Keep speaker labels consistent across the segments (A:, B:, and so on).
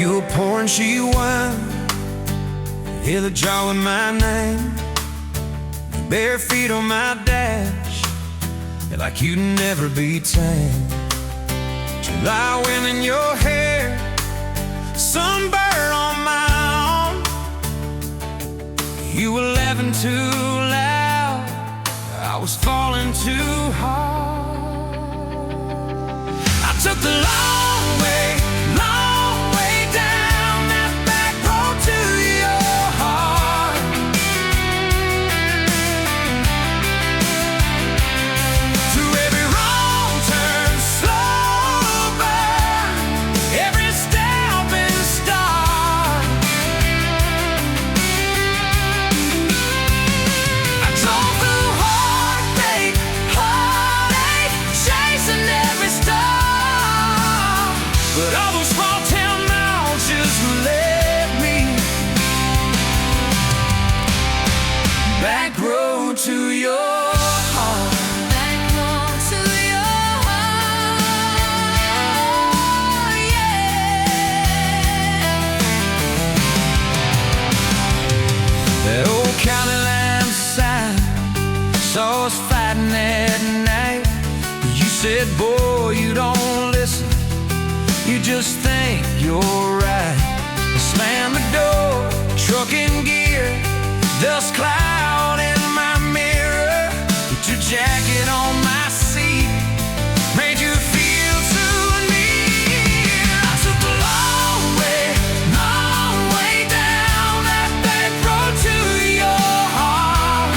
A: You were pouring cheap wine, hear the jar with my name, bare feet on my dash, you're like you'd never be tamed. July wind in your hair, sunburn on my arm. You were laughing too loud, I was falling too hard. I took the long way down that back road to your heart. Through every wrong turn, slow burn, every step and start. I drove through heartache, chasing every star. But all those small town miles just led me back road to your heart.
B: Back road to your heart, yeah.
A: That old county line sign saw us fighting that night. You said, boy, you don't listen, you just think you're right. Slam the door, truck in gear, dust cloud in my mirror. Put your jacket on my seat, made you feel too near. I took the long way down that back road to your heart.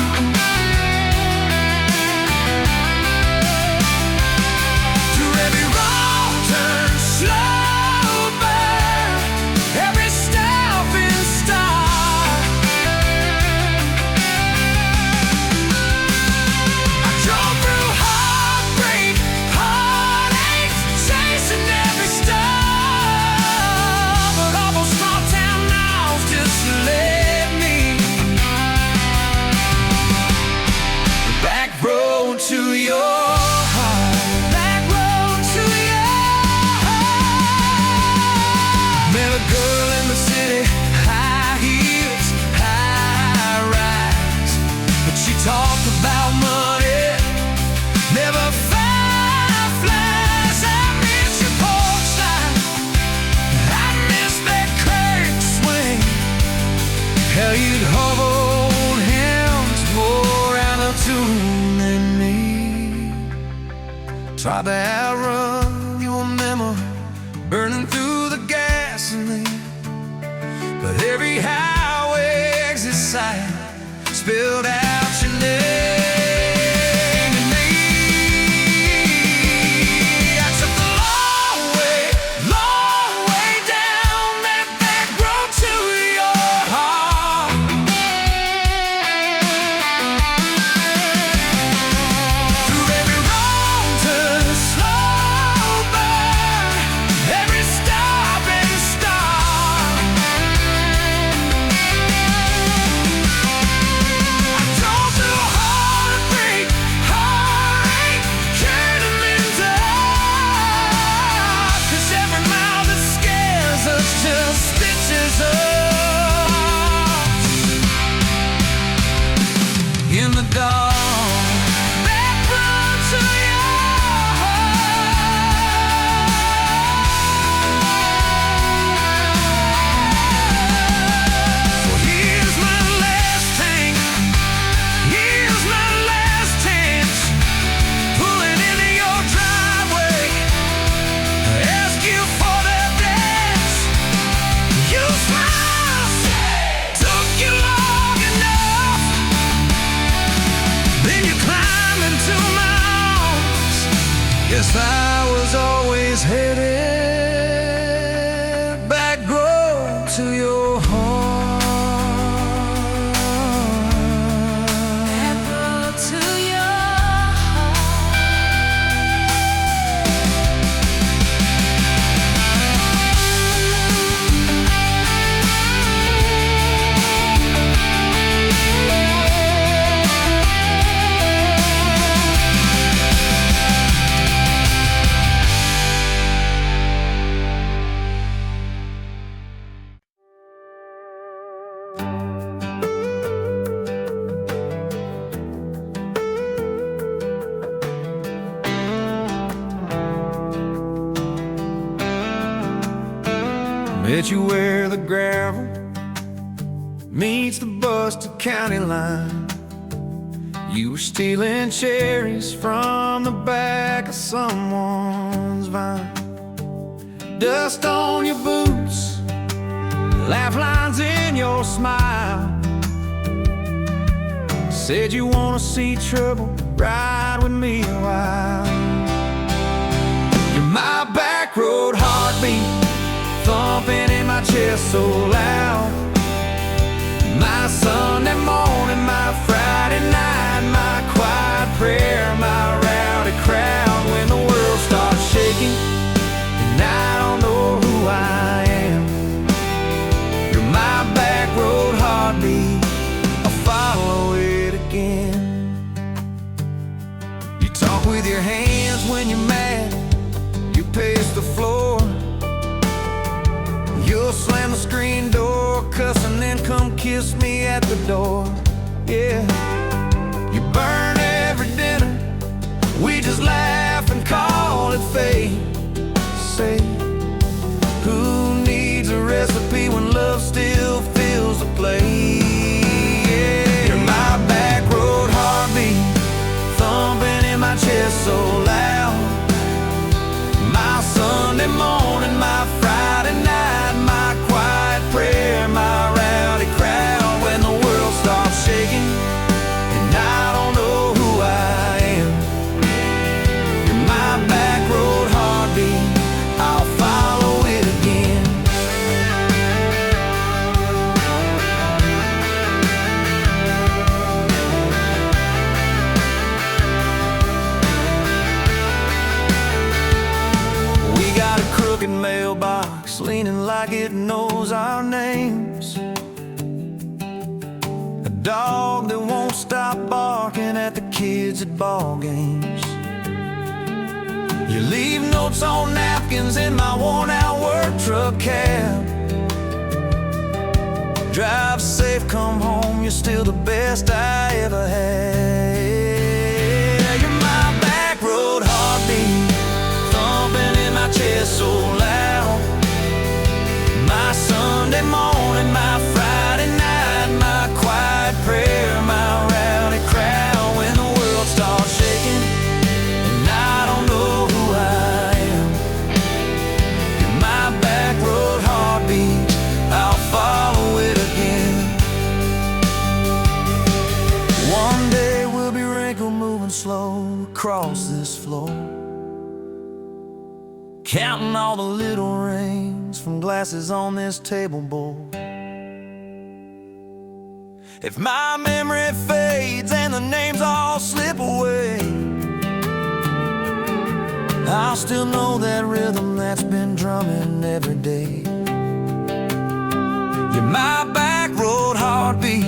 A: Through every wrong turn, slow burn, every step and start. I drove through heartbreak, heartaches, chasing every star. But all those small town miles just led me back road to your heart. Back road to your heart. Met a girl in the city, high heels, high rise. But she talked about money, never fireflies. I miss your porch light, I miss that curtain swing. How you'd hold hands more out of tune than me. Tried to outrun your memory, burning through the gasoline. But every highway exit sign spilled out your name to me. I took the long way down that back road to your heart. Through every wrong turn, slow burn, every stop and start. I drove through heartbreak, heartache, turning in dark. 'Cause every mile that scares us just stitches us in the dark. Back road to your heart. Well, here's my last tank, here's my last chance. Pulling into your driveway, ask you for that dance. You smile, took you long enough. Then you climb into my arms. Yes, I was always headed back road to your heart.
B: Back road to your heart.
A: Met you where the gravel meets the busted county line. You were stealing cherries from the back of someone's vine. Dust on your boots, laugh lines in your smile. Said you wanna see trouble, ride with me a while. You're my back road heartbeat, thumping in my chest so loud. My Sunday morning, my Friday night, my quiet prayer, my rowdy crowd. When the world starts shaking and I don't know who I am, you're my back road heartbeat, I'll follow it again. You talk with your hands when you're mad, you pace the floor. You'll slam the screen door, cuss, and then come kiss me at the door. Yeah, you burn every dinner, we just laugh and call it fate. Say, who needs a recipe when love still fills the plate? Yeah, you're my back road heartbeat, thumping in my chest so loud. My Sunday morning, my Friday night, my quiet prayer, my rowdy crowd. When the world starts shaking and I don't know who I am, you're my back road heartbeat, I'll follow it again. We got a crooked mailbox leaning like it knows our names. A dog that won't stop barking at the kids at ball games. You leave notes on napkins in my worn-out work truck cab. Drive safe, come home, you're still the best I ever had. You're my back road heartbeat, thumping in my chest so loud. My Sunday morning, my Friday night, my quiet prayer, my rowdy crowd. When the world starts shaking and I don't know who I am, you're my back road heartbeat, I'll follow it again. One day we'll be wrinkled, moving slow across this floor, counting all the little rings from glasses on this table board. If my memory fades and the names all slip away, I'll still know that rhythm that's been drumming every day. You're my back road heartbeat,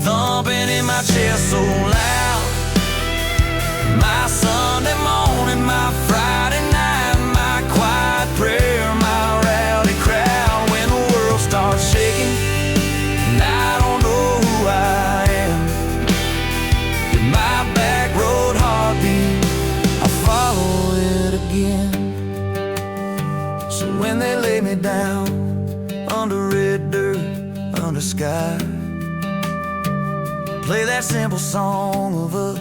A: thumping in my chest so loud. My Sunday morning, my Friday night, my quiet prayer, my rowdy crowd. When the world starts shaking and I don't know who I am, you're my back road heartbeat, I'll follow it again. So when they lay me down under red dirt, under sky, play that simple song of us,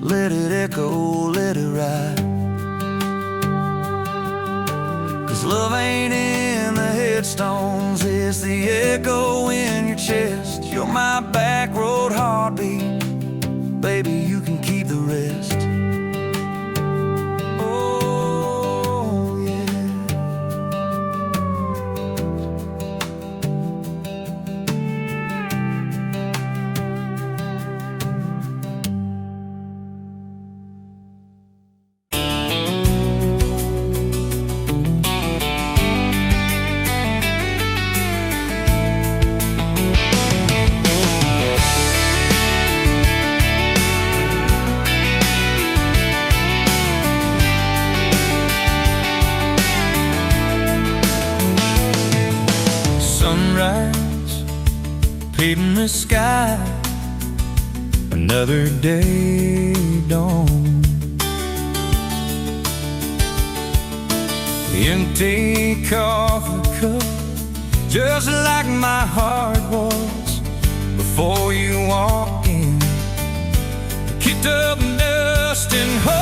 A: let it echo, let it ride. Love ain't in the headstones, it's the echo in your chest. You're my back road heartbeat, baby, you can keep the rest. Oh, yeah. the sky, another day dawned. Empty coffee cup, just like my heart was before you walked in. Kicked up dust and hope.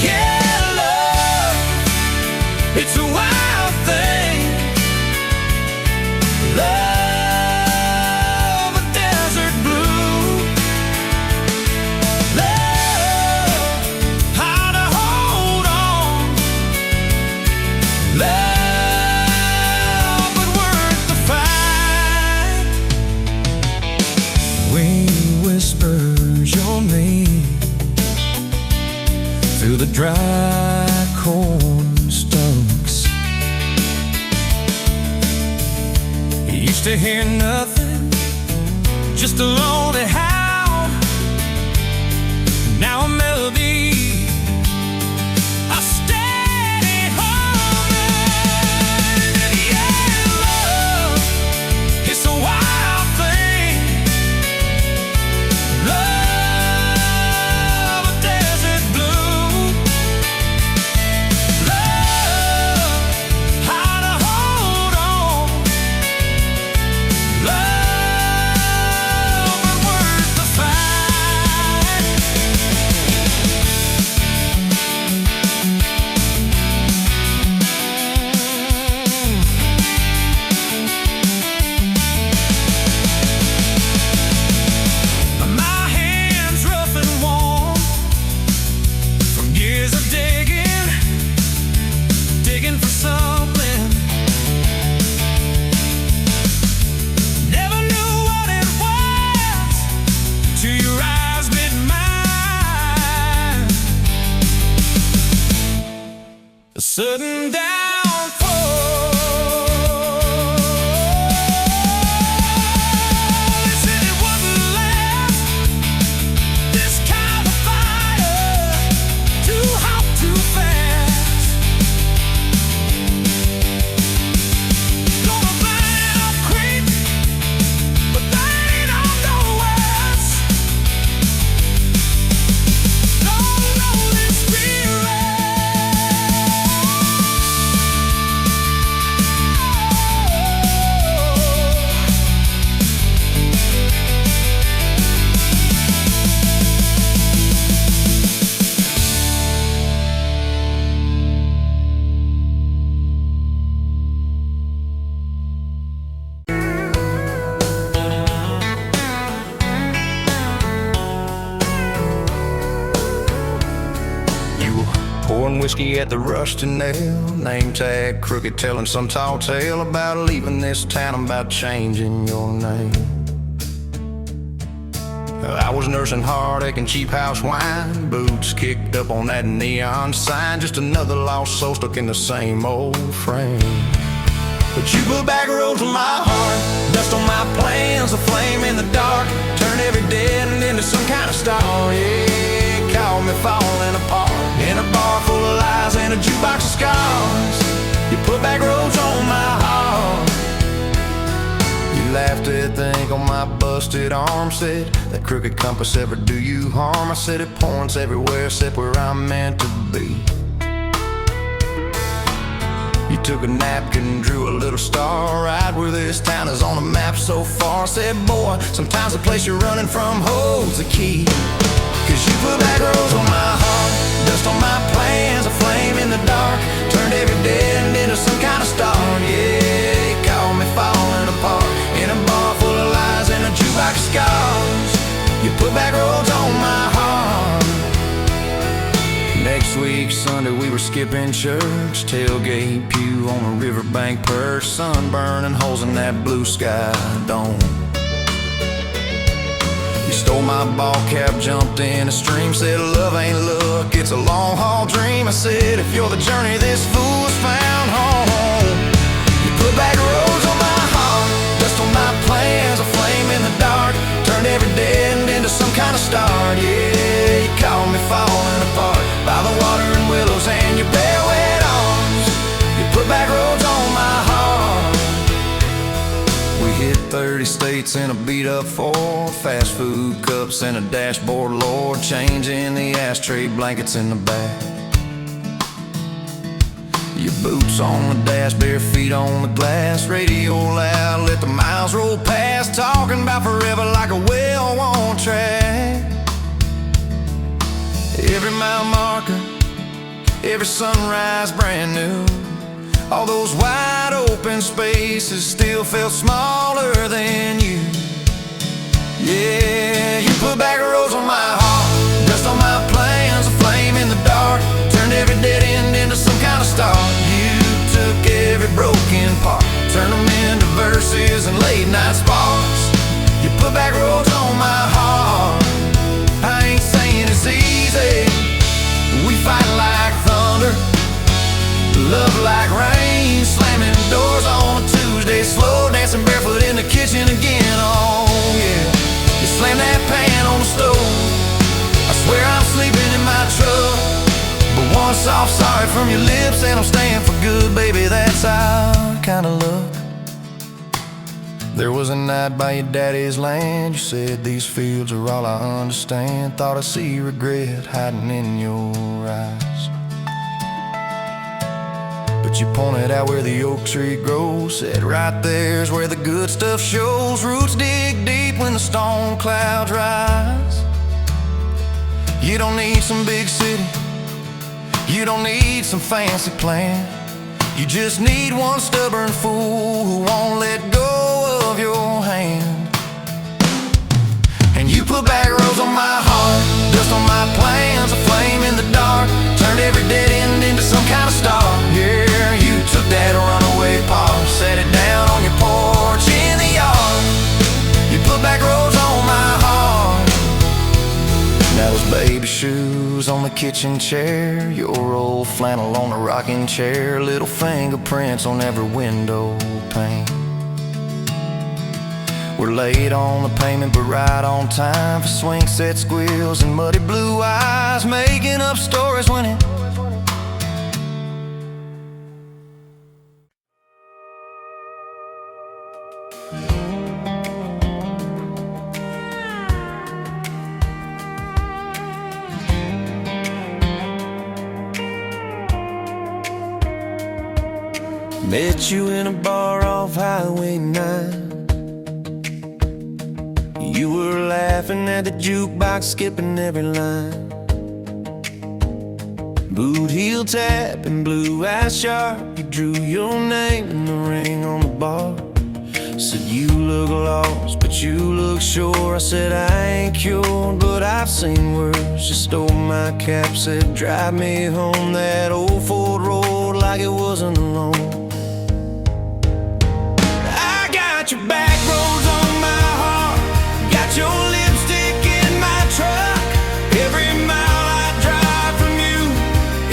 A: Yeah, love, it's a wild thing. Love, a desert blue. Love, how to hold on. Love, but worth the fight. Wind whispers your name through the dry corn stalks. Used to hear nothing, just a lonely howl. Now a melody, a steady humming. Yeah, love, it's a wild thing. Love, a desert blue. Love, how to hold on. Love, but worth the fight. My hands rough and warm from years of digging for something. Never knew what it was till your eyes met mine. A sudden downfall. They said it wouldn't last. This kind of fire, too hot, too fast. Gonna burn it up quick, but they don't know us. Don't know this spirit. You were pouring whiskey at the Rusty Nail, name tag crooked, telling some tall tale about leaving this town, about changing your name. I was nursing heartache and cheap house wine, boots kicked up on that neon sign, just another lost soul stuck in the same old frame. But you put back roads on my heart, dust on my plans, a flame in the dark, turn every dead end into some kind of star. Yeah, call me falling apart in a bar full of lies and a jukebox of scars. You put back roads on my heart. You laughed at the ink on my busted arm, said that crooked compass ever do you harm. I said it points everywhere except where I'm meant to be. You took a napkin, drew a little star right where this town is on the map so far. I said, boy, sometimes the place you're running from holds the key. Cause you put back roads on my heart, dust on my plans, a flame in the dark, turned every dead end into some kind of star. Yeah, you called me falling apart in a bar full of lies and a jukebox of scars. You put back roads on my heart. Next week, Sunday, we were skipping church, tailgate pew on a riverbank perch, sun burning holes in that blue sky dome. You stole my ball cap, jumped in a stream, said love ain't luck, it's a long haul dream. I said if you're the journey, this fool has found home. You put back roads on my heart, dust on my plans, a flame in the dark, turned every dead end into some kind of star. Yeah, you called me falling apart by the water and willows and your bare wet arms. You put back roads on my heart. We hit 36 estates in a beat-up Ford, fast food cups and a dashboard, Lord, change in the ashtray, blankets in the back. Your boots on the dash, bare feet on the glass, radio loud, let the miles roll past, talking about forever like a well-worn track. Every mile marker, every sunrise brand new. All those wide open spaces still felt smaller than you. Yeah, you put back roads on my heart, dust on my plans, a flame in the dark, turned every dead end into some kind of star. You took every broken part, turned them into verses and late night sparks. You put back roads on my heart. I ain't saying it's easy. We fight like thunder, love like rain, slamming doors on a Tuesday, slow dancing barefoot in the kitchen again. Oh yeah, you slam that pan on the stove, I swear I'm sleeping in my truck, but one soft sorry from your lips and I'm staying for good, baby, that's our kind of luck. There was a night by your daddy's land, you said these fields are all I understand, thought I see regret hiding in your eyes. But you pointed out where the oak tree grows, said right there's where the good stuff shows. Roots dig deep when the storm clouds rise. You don't need some big city, you don't need some fancy plan, you just need one stubborn fool who won't let go of your hand. And you put back roads on my heart, dust on my plans, a flame in the dark, turned every dead end into some kind of star. Yeah, you took that runaway part, set it down on your porch in the yard. You put back roads on my heart. Now those baby shoes on the kitchen chair, your old flannel on the rocking chair, little fingerprints on every window pane. We're late on the payment but right on time for swing set squeals and muddy blue eyes, making up stories when it met you in a bar off Highway 9. You were laughing at the jukebox, skipping every line. Boot heel tap and blue eyes sharp, you drew your name in the ring on the bar. Said you look lost, but you look sure. I said I ain't cured, but I've seen worse. You stole my cap, said drive me home that old Ford road like it wasn't alone. I got your back roads on my heart, got your lipstick in my truck. Every mile I drive from you,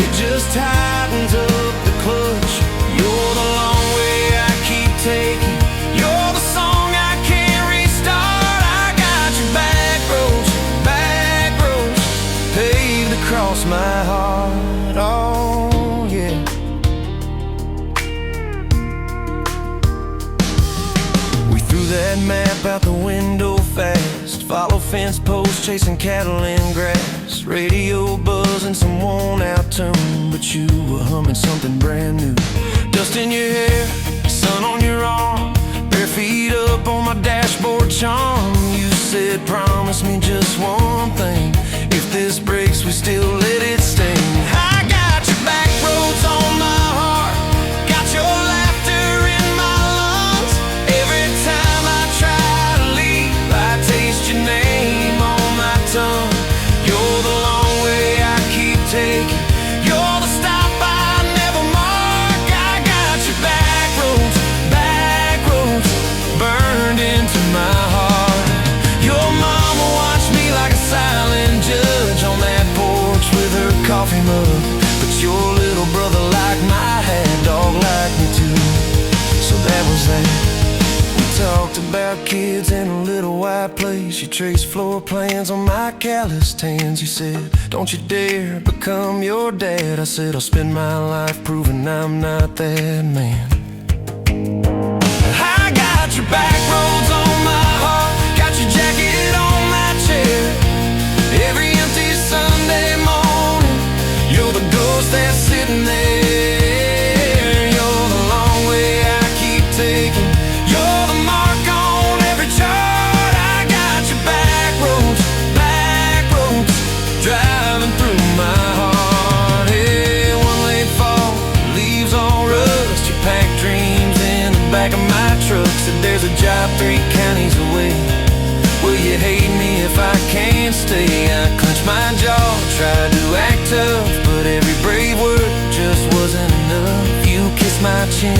A: it just tightens up the clutch. You're the long way I keep taking, you're the song I can't restart. I got your back roads paved across my heart. Oh yeah. We threw that map out the window fast, follow fence posts, chasing cattle in grass, radio buzzing some worn out tune, but you were humming something brand new. Dust in your hair, sun on your arm, bare feet up on my dashboard charm. You said promise me just one thing, if this breaks we still let it sting. I got your back roads on my heart, got your laughter in my lungs. Every time I try to leave, I taste your name on my tongue. You're the long way I keep taking, you're the stop I never mark. I got your back roads burned into my heart. Your mama watched me like a silent judge on that porch with her coffee mug, but your little brother liked my hat, dog liked me too. So that was that. We talked about kids in a little white place. You traced floor plans on my calloused hands. You said, don't you dare become your dad. I said, I'll spend my life proving I'm not that man. I got your back roads on my tried to act tough, but every brave word just wasn't enough. You kissed my chin,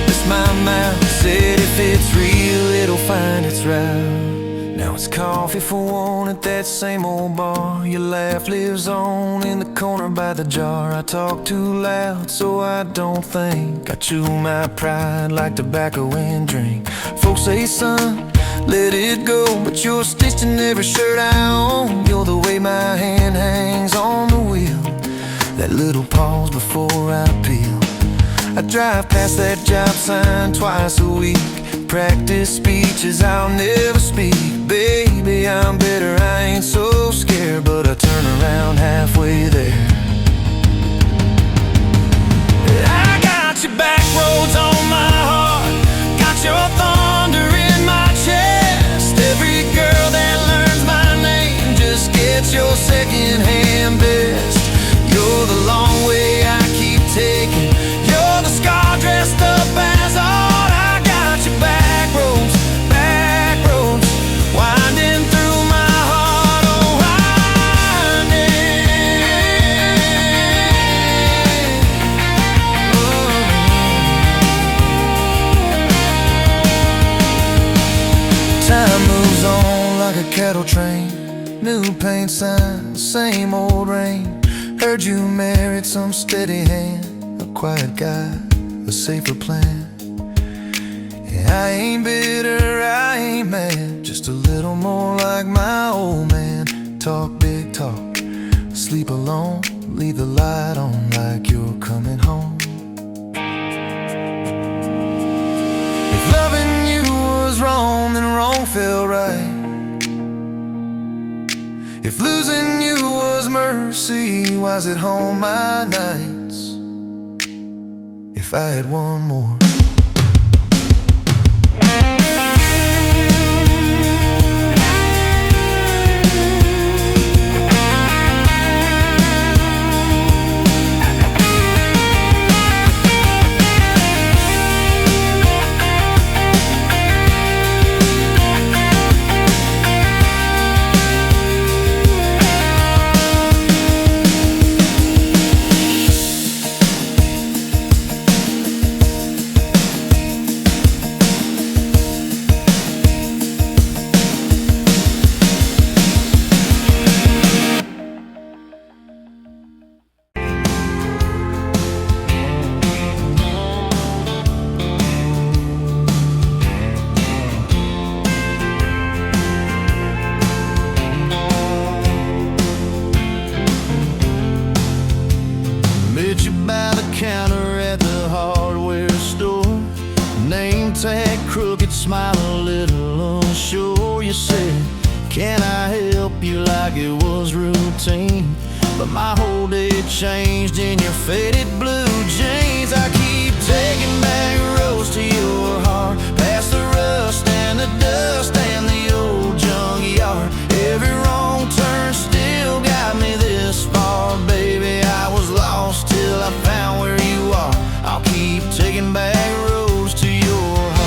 A: kissed my mouth, said if it's real, it'll find its route. Now it's coffee for one at that same old bar. Your laugh lives on in the corner by the jar. I talk too loud, so I don't think. I chew my pride like tobacco and drink. Folks say, son, let it go, but you're stitched in every shirt I own. You're the way my hand hangs on the wheel, that little pause before I peel. I drive past that job sign twice a week. Practice speeches I'll never speak. Baby, I'm better, I ain't so scared, but I turn around halfway there. I got your back roads on my heart, got your thunder in my chest. Every girl that learns my name just gets your second-hand best. You're the long way I keep taking, you're the scar dressed up as art. I got your back roads, winding through my heart, oh winding. Time moves on like a cattle train, new paint sign, same old rain. Heard you married some steady hand, a quiet guy, a safer plan. I ain't bitter, I ain't mad, just a little more like my old man. Talk big talk, sleep alone, leave the light on like you're coming home. If loving you was wrong, then wrong felt right. If losing you was mercy, why's it home my nights? If I had one more.
C: Smile a little unsure. You said, can I help you, like it was routine? But my whole day changed in your faded blue jeans. I keep taking back roads to your heart, past the rust and the dust and the old junkyard. Every wrong turn still got me this far. Baby, I was lost till I found where you are. I'll keep taking back roads to your heart.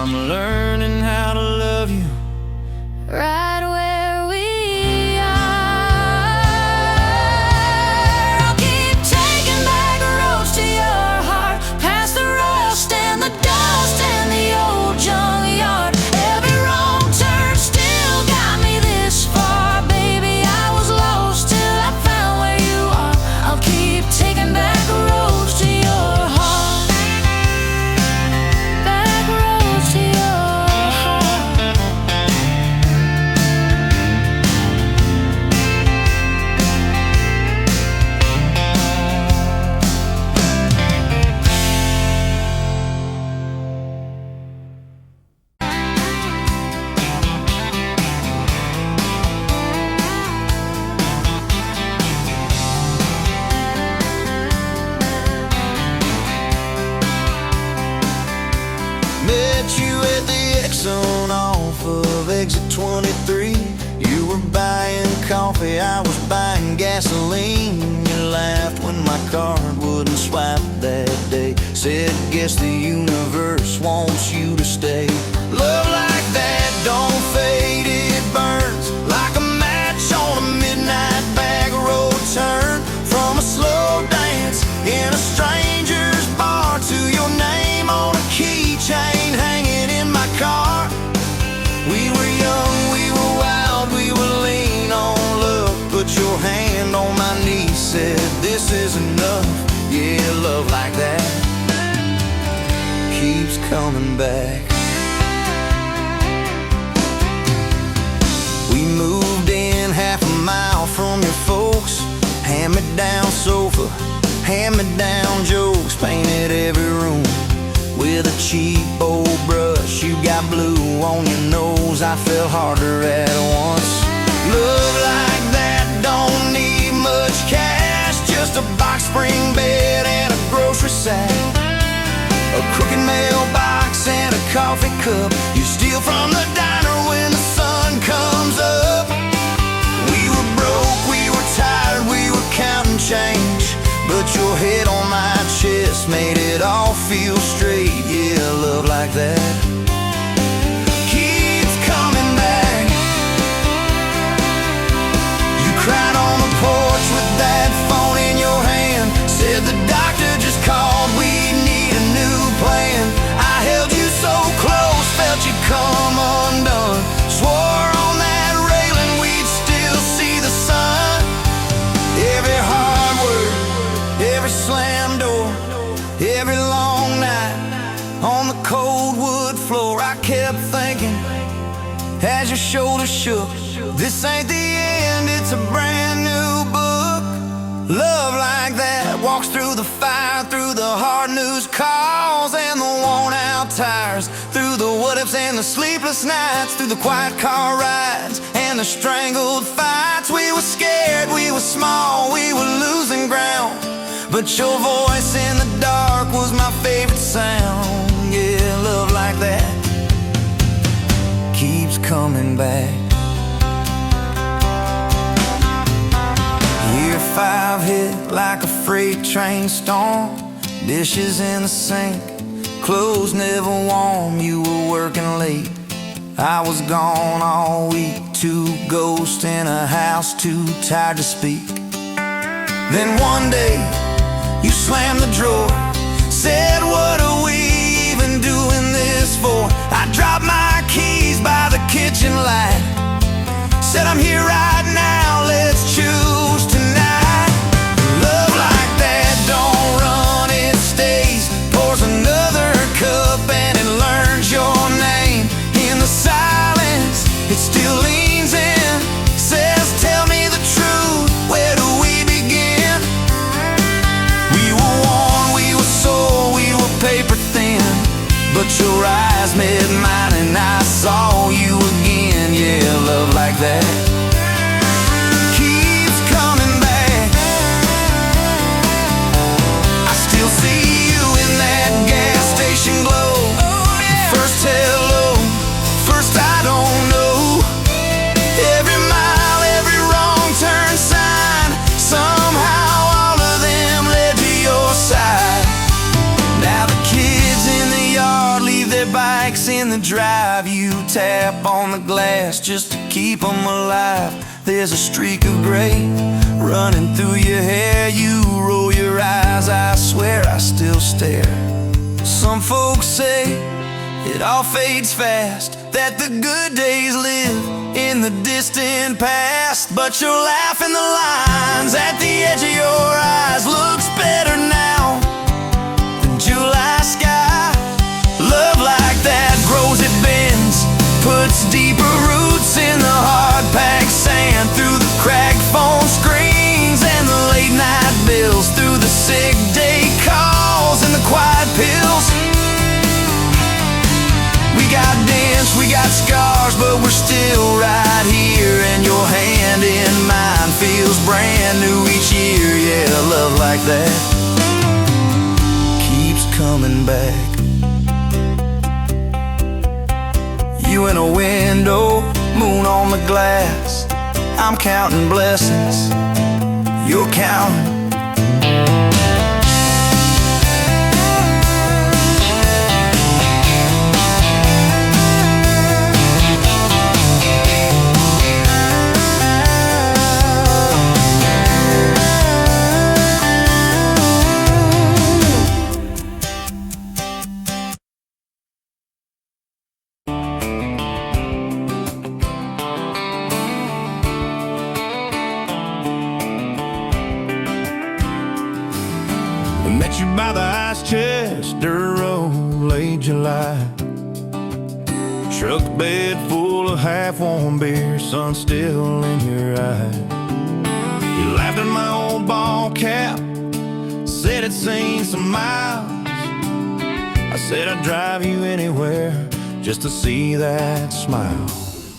C: I'm learning how to love you
B: right where we are. I'll keep taking back roads to your heart, past the rust and the dust and the old junkyard. Every wrong turn still got me this far, baby. I was lost till I found where you are. I'll keep taking back roads to your heart, back roads to your heart.
C: Met you at the Exxon off of exit 23. You were buying coffee, I was buying gasoline. You laughed when my card wouldn't swipe that day. Said, guess the universe wants you to stay. Love like that don't fade, it burns like a match on a midnight back road turn. From a slow dance in a stranger's bar to your name on a keychain hanging in my car. We were young, we were wild, we were lean on love. Put your hand on my knee, said this is enough. Yeah, love like that keeps coming back. We moved in half a mile from your folks. Hand-me-down sofa, hand-me-down jokes. Painted every room with a cheap old brush. You got blue on your nose, I fell harder at once. Love like that don't need much cash, just a box spring bed and a grocery sack, a crooked mailbox and a coffee cup. You steal from the diner when the sun comes up. We were broke, we were tired, we were counting change, but your head on my chest made it all feel straight. Yeah, love like that keeps coming back. You cried on the porch with that phone in your hand. Said the doctor just called, we need a new plan. I held you so close, felt you come undone. Swore on that railing we'd still see the sun. Every hard word, every slam door, every long night on the cold wood floor, I kept thinking as your shoulders shook, this ain't the end, it's a brand new book. Love like that walks through the fire, through the hard news calls and the worn out tires, through the what ifs and the sleepless nights, through the quiet car rides and the strangled fights. We were scared, we were small, we were losing ground, but your voice in the dark was my favorite sound. Yeah, love like that keeps coming back. Year 5 hit like a freight train storm. Dishes in the sink, clothes never warm. You were working late, I was gone all week. 2 ghosts in a house, too tired to speak. Then one day you slammed the drawer, said, what are we even doing this for? I dropped my keys by the kitchen light, said, I'm here right now, let's choose tonight. Love like that don't run, it stays. Pours another cup and it learns your name. In the silence, it still leans in, says, tell me the truth, where do we begin? We were worn, we were sore, we were paper thin, but your eyes met mine and I saw you again. Yeah, love like that tap on the glass just to keep them alive. There's a streak of gray running through your hair. You roll your eyes, I swear I still stare. Some folks say it all fades fast, that the good days live in the distant past. But your laugh and the lines at the edge of your eyes looks better now than July sky. Love like that grows, it bends, puts deeper roots in the hard-packed sand, through the cracked phone screens and the late-night bills, through the sick day calls and the quiet pills. We got dents, we got scars, but we're still right here, and your hand in mine feels brand new each year. Yeah, love like that keeps coming back. You in a window, moon on the glass. I'm counting blessings, you're counting. Met you by the ice chest, dirt road, late July. Truck bed full of half-warm beer, sun still in your eye. You laughed at my old ball cap, said it'd seen some miles. I said I'd drive you anywhere just to see that smile.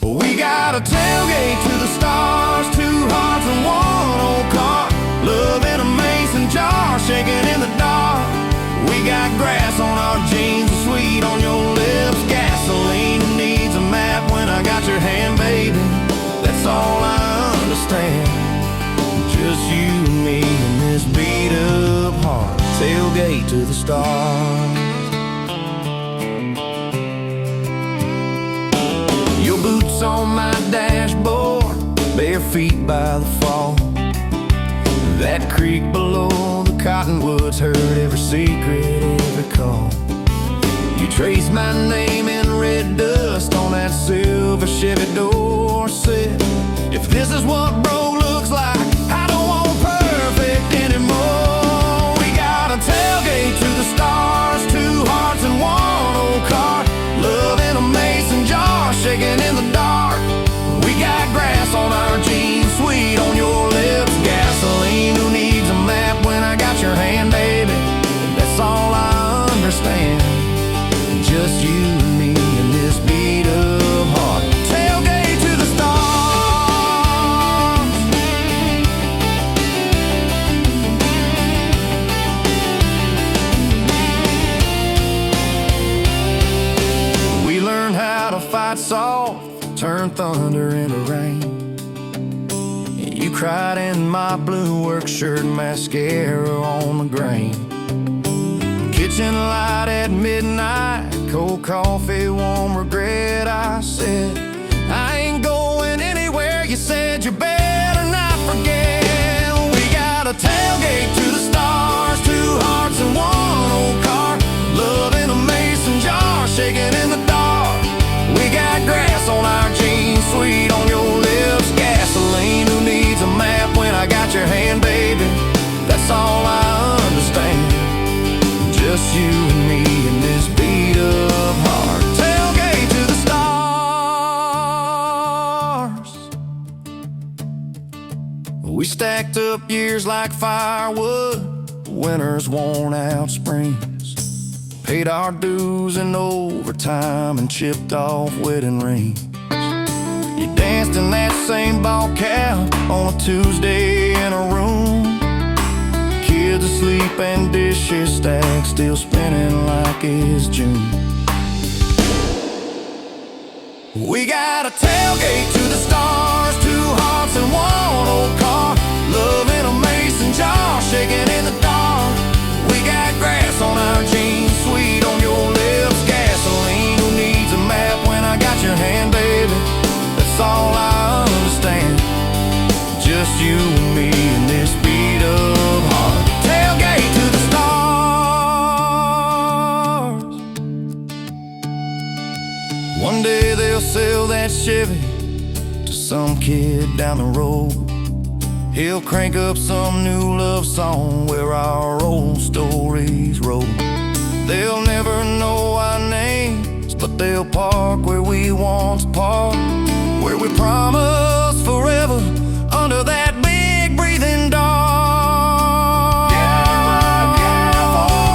C: We got a tailgate to the stars, 2 hearts and 1 old car. Love in a mason jar, shaking in the dark. We got grass on our jeans, and sweet on your lips. Gasoline needs a map when I got your hand, baby. That's all I understand. Just you and me and this beat-up heart. Tailgate to the stars. Your boots on my dashboard, bare feet by the fall. That creek below the cottonwoods heard every secret, every call. You traced my name in red dust on that silver Chevy Dorset. If this is what bro looks like, I don't want perfect anymore. We got a tailgate to the stars, 2 hearts and 1 old car. Love in a mason jar, shaking in the dark. We got grass on our jeans, sweet on your lips. Gasoline, who needs a map when I got your hand, baby? That's all I understand. Just you and me and this beat-up heart. Tailgate to the stars. We learned how to fight soft, turn thunder into rain. You cried in my blue work shirt, mascara on the grain. Kitchen light at midnight, cold coffee, warm regret. I said, I ain't going anywhere. You said you better not forget. We got a tailgate to the stars, 2 hearts and 1 old car. Love in a mason jar, shaking in the dark. We got grass on our jeans, sweet on your lips. Gasoline, who needs a map when I got your hand, baby? That's all I understand. Just you and me and this beat-up heart. Tailgate to the stars. We stacked up years like firewood, winters worn out springs. Paid our dues in overtime and chipped off wedding rings. You danced in that same ball cap on a Tuesday in a room. Kids asleep and dishes stacked, still spinning like it's June. We got a tailgate to the stars, 2 hearts and 1 old car. Love in a mason jar, shaking in the dark. We got grass on our jeans, sweet on your lips. Gasoline, who needs a map when I got your hand, baby? kid down the road. He'll crank up some new love song where our old stories roll. They'll never know our names, but they'll park where we once parked, where we promised forever under that big breathing dog. Yeah,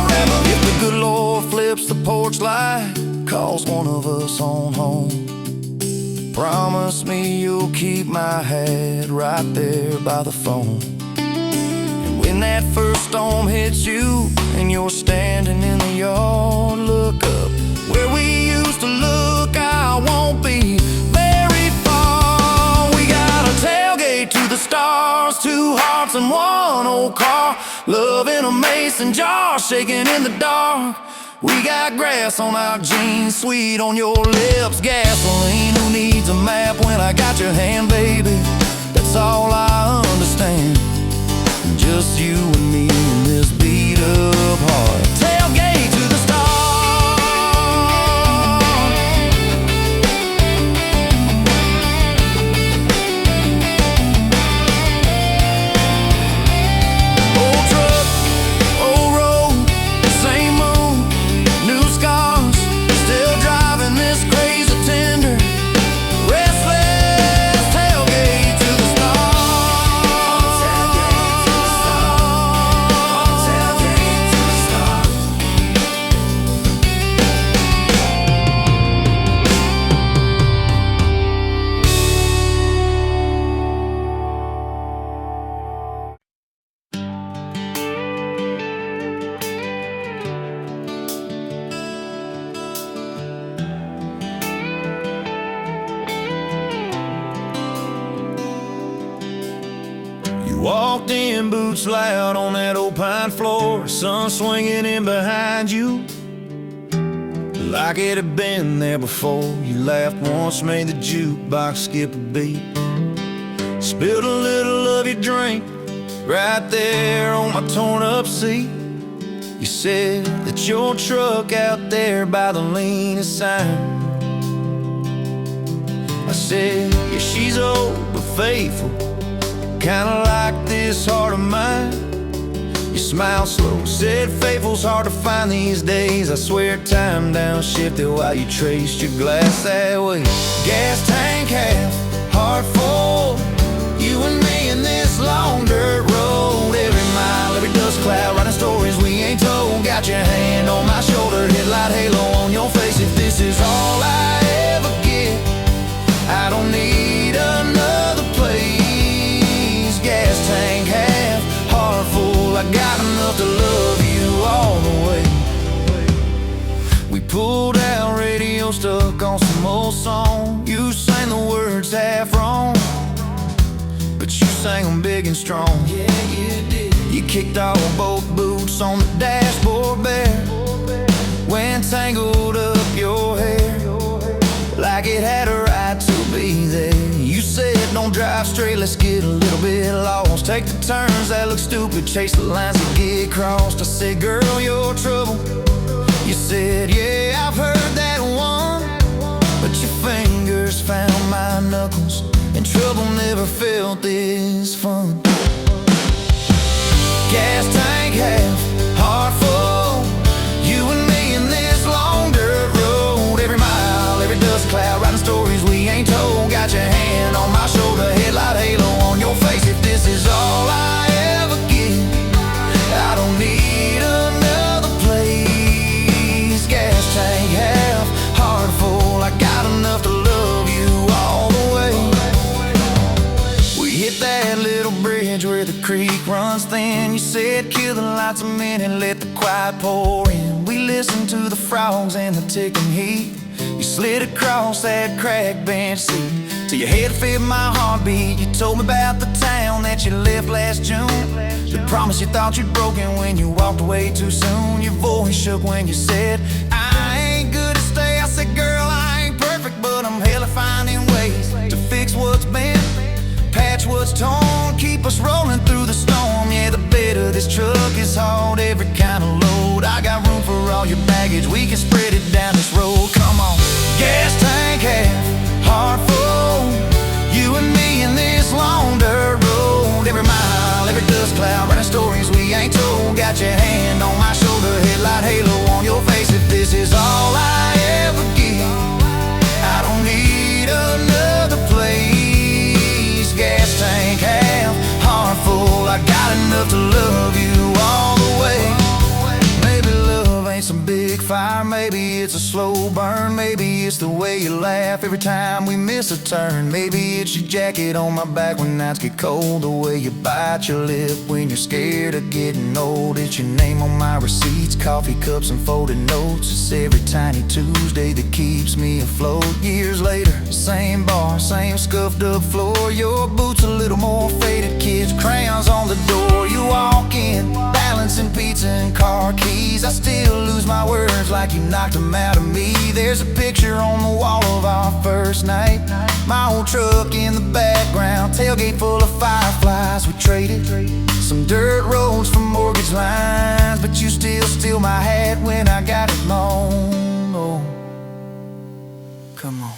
C: forever. If the good Lord flips the porch light, calls one of us on home, promise me you'll keep my hat right there by the phone. And when that first storm hits you and you're standing in the yard, look up where we used to look. I won't be very far. We got a tailgate to the stars, 2 hearts and 1 old car, love in a mason jar, shaking in the dark. We got grass on our jeans, sweet on your lips, gasoline. Who needs a map when I got your hand, baby? That's all I understand. Just you and me in this beat up heart. Tailgate to the stars. Old truck, old road, same moon, new scars, still driving this crazy tender, restless. Tailgate to the stars. Tailgate to the stars. Tailgate to the stars. You walked in, boots loud on that old pine floor, sun swinging in behind you like it had been there before. You laughed once, made the jukebox skip a beat, spilled a little of your drink right there on my torn up seat. You said that your truck out there by the leaning sign. I said, yeah, she's old but faithful, kinda like this heart of mine. You smiled slow, said faithful's hard to find these days. I swear time downshifted while you traced your glass that way. Gas tank half, heart full, you and me in this long dirt road. Every mile, every dust cloud, writing stories we ain't told. Got your hand on my shoulder, headlight halo on your face. If this is all I ever get, I don't need another place. Gas tank half, heart full, I got enough to love you all the way. We pulled out, radio stuck on some old song. You sang the words half wrong, but you sang them big and strong. Yeah, you did. You kicked off both boots on the dashboard bare, when tangled up your hair like it had a right to be there. You said don't drive straight, let's get a little bit lost, take the turns that look stupid, chase the lines that get crossed. I said, girl, you're trouble. You said, yeah, I've heard that one, but your fingers found my knuckles, and trouble never felt this fun. Gas tank half, heart full, you and me in this long dirt road. Every mile, every dust cloud, writing stories we ain't told. Got your hand on my shoulder, headlight halo on your face. If this is all I ever get, I don't need another place. Gas tank half, heart full, I got enough to love you all the way. We hit that little bridge where the creek runs thin. You said kill the lights a minute, let the quiet pour in. We listened to the frogs and the ticking heat. You slid across that cracked bench seat till your head fit my heartbeat. You told me about the town that you left last June, the promise you thought you'd broken when you walked away too soon. Your voice shook when you said, I ain't good to stay. I said, girl, I ain't perfect, but I'm hella finding ways to fix what's bent, patch what's torn, keep us rolling through the storm. Yeah, the bed of this truck is hauled every kind of load. I got room for all your baggage, we can spread it down this road. Come on. Gas tank half, heart full, you and me in cloud, running stories we ain't told. Got your hand on my shoulder, headlight halo on your face. If this is all I ever give, I don't need another place. Gas tank half, heart full, I got enough to love you all the way. Maybe love ain't some big fire, maybe it's a slow burn. Maybe it's the way you laugh every time we miss a turn. Maybe it's your jacket on my back when nights get cold, the way you bite your lip when you're scared of getting old. It's your name on my receipts, coffee cups and folded notes. It's every tiny Tuesday that keeps me afloat. Years later, same bar, same scuffed up floor. Your boots a little more faded, kids' crayons on the door. You walk in, balancing pizza and car keys. I still lose my words like you knocked them out of me. There's a picture on the wall of our first night, my old truck in the background, tailgate full of fireflies. We traded some dirt roads for mortgage lines, but you still steal my hat when I got it long. Oh, come on.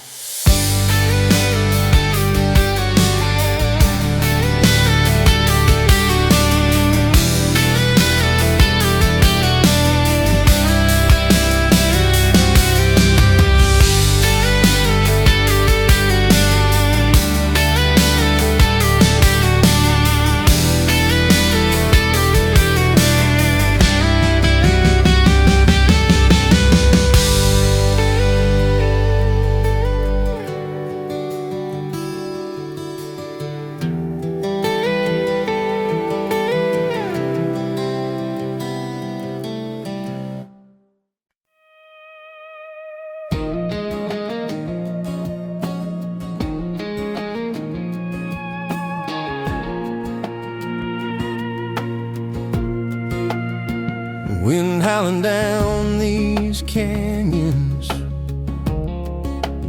A: Wind howling down these canyons,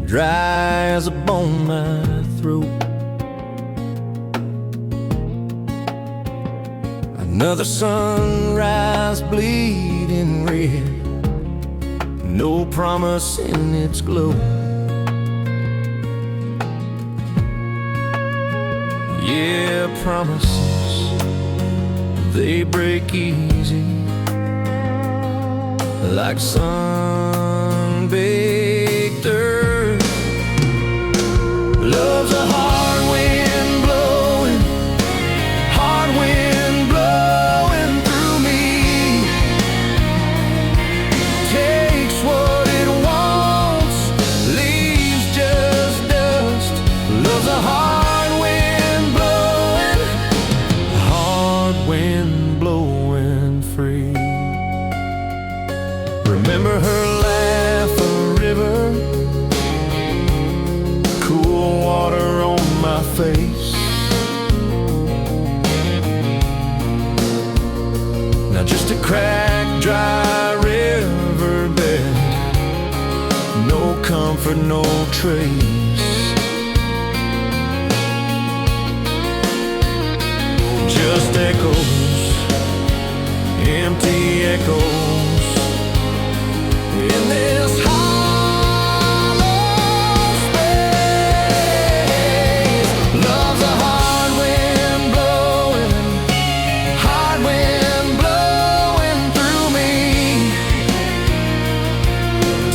A: dry as a bone my throat. Another sunrise bleeding red, no promise in its glow. Yeah, promises, they break easy, like sun-baked earth. Love's a hard wind blowing, hard wind blowing through me. Takes what it wants, leaves just dust. Love's a hard wind blowing free. Remember her laugh, a river, cool water on my face. Now just a cracked, dry riverbed, no comfort, no trace. Just echoes, empty echoes in this hollow space. Love's a hard wind blowing through me.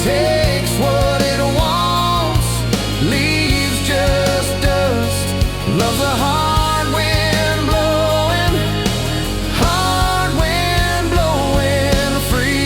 A: Takes what it wants, leaves just dust. Love's a hard wind blowing free.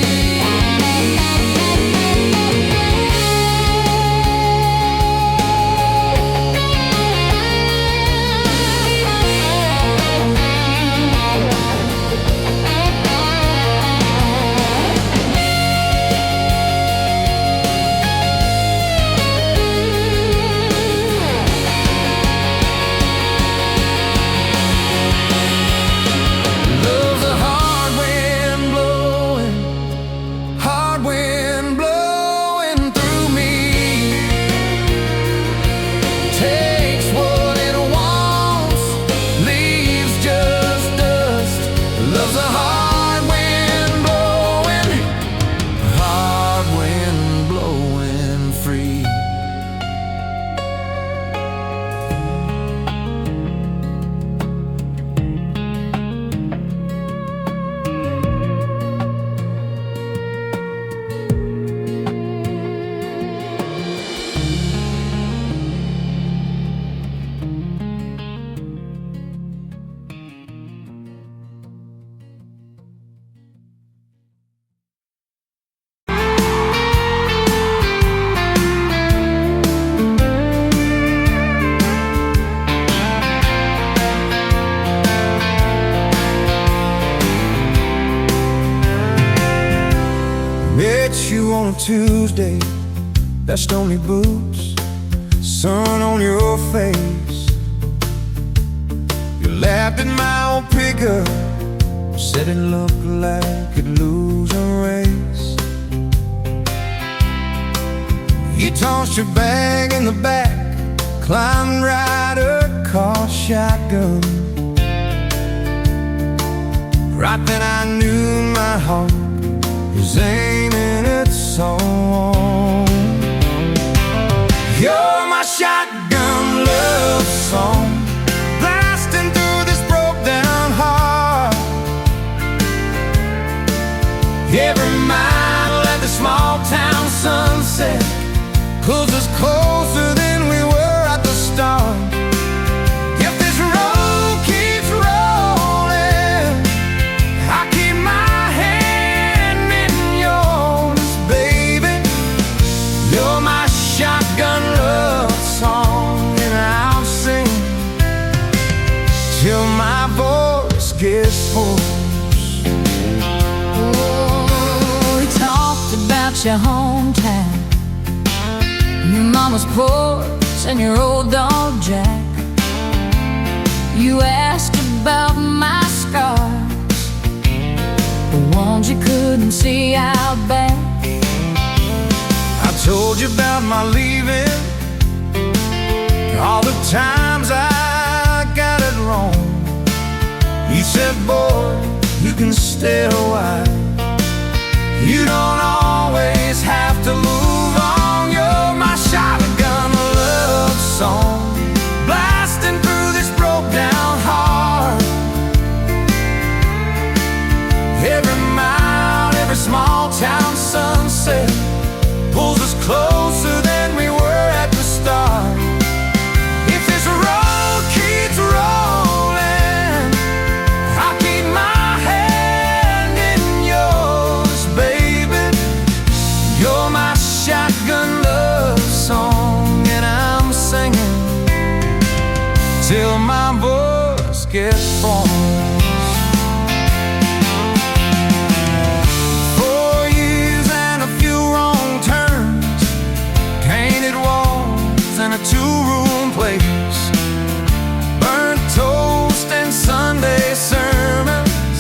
A: on a Tuesday, best only boots, sun on your face. You laughed at my old pickup, said it looked like it'd lose a race. You tossed your bag in the back, climbed right a car shotgun. Right then I knew my heart was aiming its song. You're my shotgun love song, blasting through this broke down heart. Every mile at the small town sunset pulls us closer than we were at the start. If this road keeps rolling, I keep my hand in yours, baby. You're my shotgun love song, and I'll sing till my voice gets hoarse.
B: Oh, we talked about your hometown, your mama's porch and your old dog Jack. You asked about my scars, the ones you couldn't see out back.
A: I told you about my leaving, all the times I got it wrong. You said, boy, you can stay a while, you don't always have to move on. You're my shotgun love song, blasting through this broke down heart. Every mile, every small town sunset pulls us closer than we were at the start. If this road keeps rolling, I'll keep my hand in yours, baby. You're my shotgun love song, and I'm singing till my voice gets hoarse. 4 years and a few wrong turns, painted walls and a two-room place, burnt toast and Sunday sermons,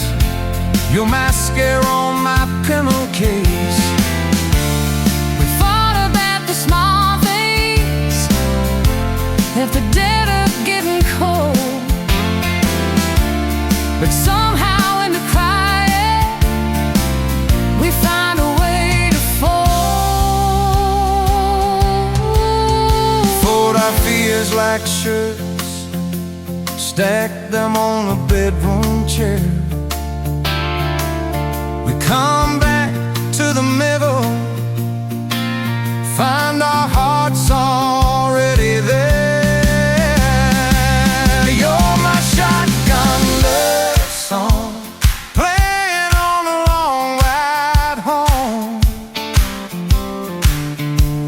A: your mascara on my pillowcase.
B: We fought about the small things, left the dead of getting cold, but somehow in the quiet we find a way to fold.
A: Fold our fears like shirts, stack them on a bedroom chair. We come back to the middle, find our hearts already there. You're my shotgun love song, playing on a long ride home.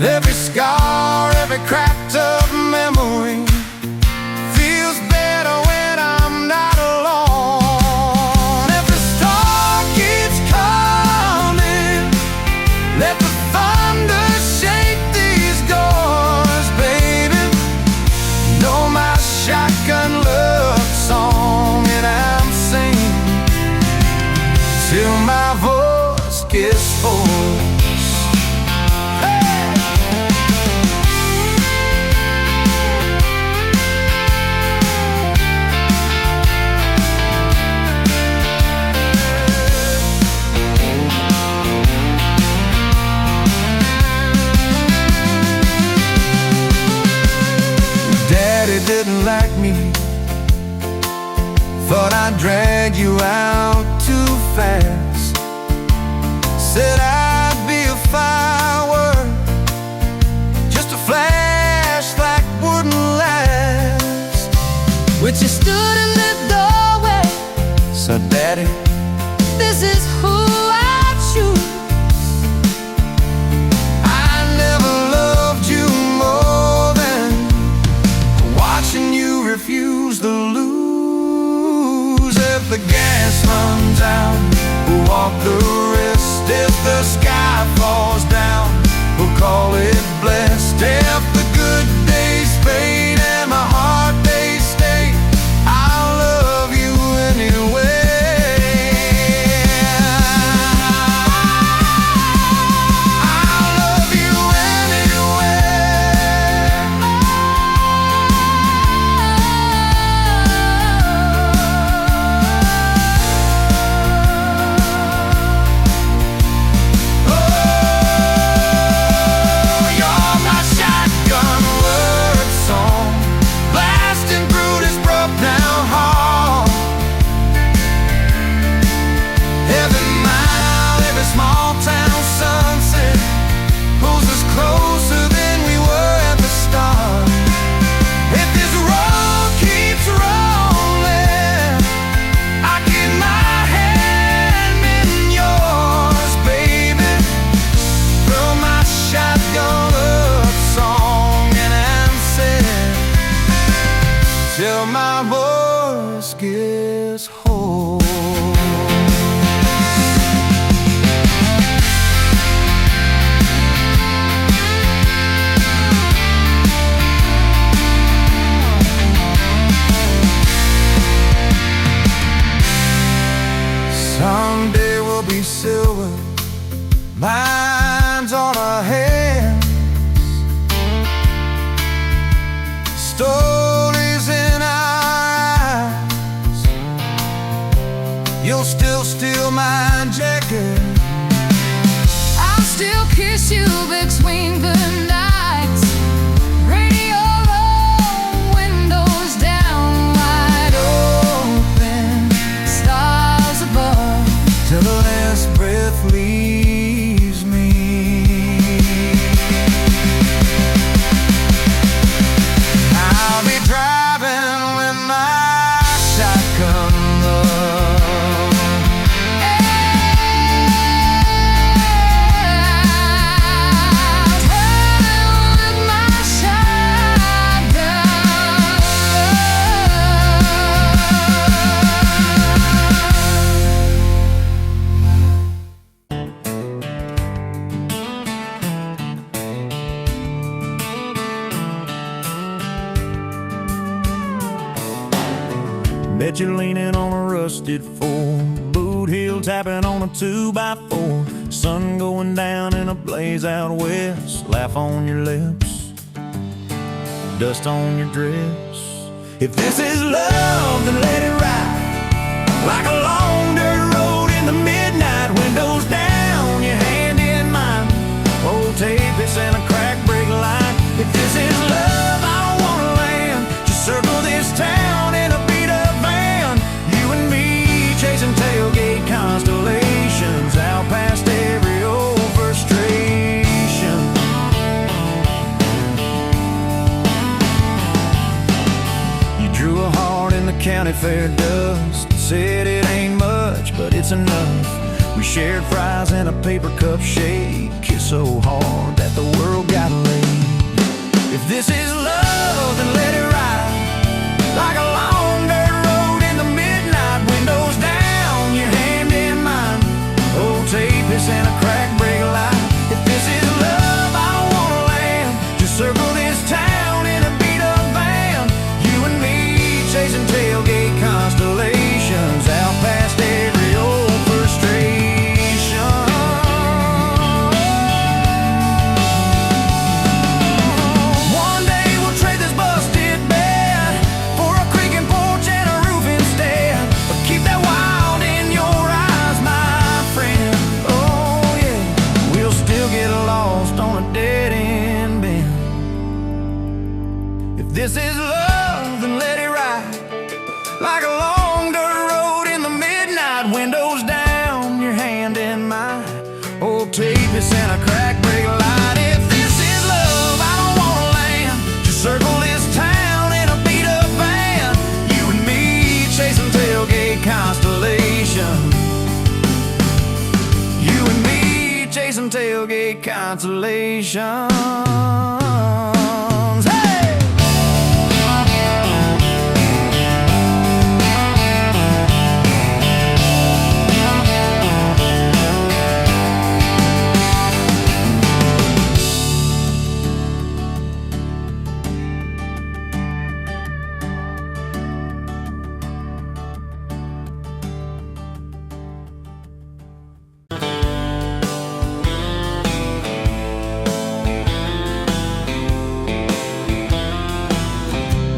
A: Every scar, every cracked up memory feels better when I'm not alone. If the storm keeps coming, let the thunder shake these doors, baby. Know my shotgun love song, and I'm singing till my voice gets hoarse. Hey! Daddy didn't like me, thought I'd drag you out too fast. Said I'd be a firework, just a flash like wouldn't last.
B: But you stood in the doorway,
A: So Daddy,
B: this is who I choose.
A: I never loved you more than watching you refuse to lose. If the gas runs out, we'll walk the rest. If the sky falls down, Someday we'll be silver, minds on our hands, stories in our eyes. You'll still steal my jacket,
B: I'll still kiss you between the nights. Radio low, windows down, wide open, stars above,
A: till the last breath leaves me. I'll be driving with my shotgun love.
C: Bet you're leaning on a rusted Ford, boot heel tapping on a 2x4, sun going down in a blaze out west, laugh on your lips, dust on your dress. If this is love, then let it ride like a long dirt road in the midnight, windows down, your hand in mine, old tape, it's in a crack brake light. If this is love, I don't wanna land, just circle this town in a chasing tailgate constellations out past every old frustration. You drew a heart in the county fair dust, said it ain't much, but it's enough. We shared fries and a paper cup shake, kissed so hard that the world got laid. If this is love, then let it ride like a long dirt road in the midnight, windows down, your hand in mine, old tape, it's in a crack brake light. If this is love, I don't wanna land, just circle this town in a beat up van, you and me chasing tailgate constellations out past every old frustration. One day we'll trade this busted bed for a creaking porch and a roof instead, but keep that wild in your eyes, my friend. Oh yeah, we'll still get lost on a dead end bend. If this is love, then let it ride like a long dirt road in the midnight, windows down, your hand in mine, old tape, it's in a crack brake light. If this is love, I don't wanna land, just circle this town in a beat up van, you and me chasing tailgate constellations, you and me chasing tailgate constellations. Hey!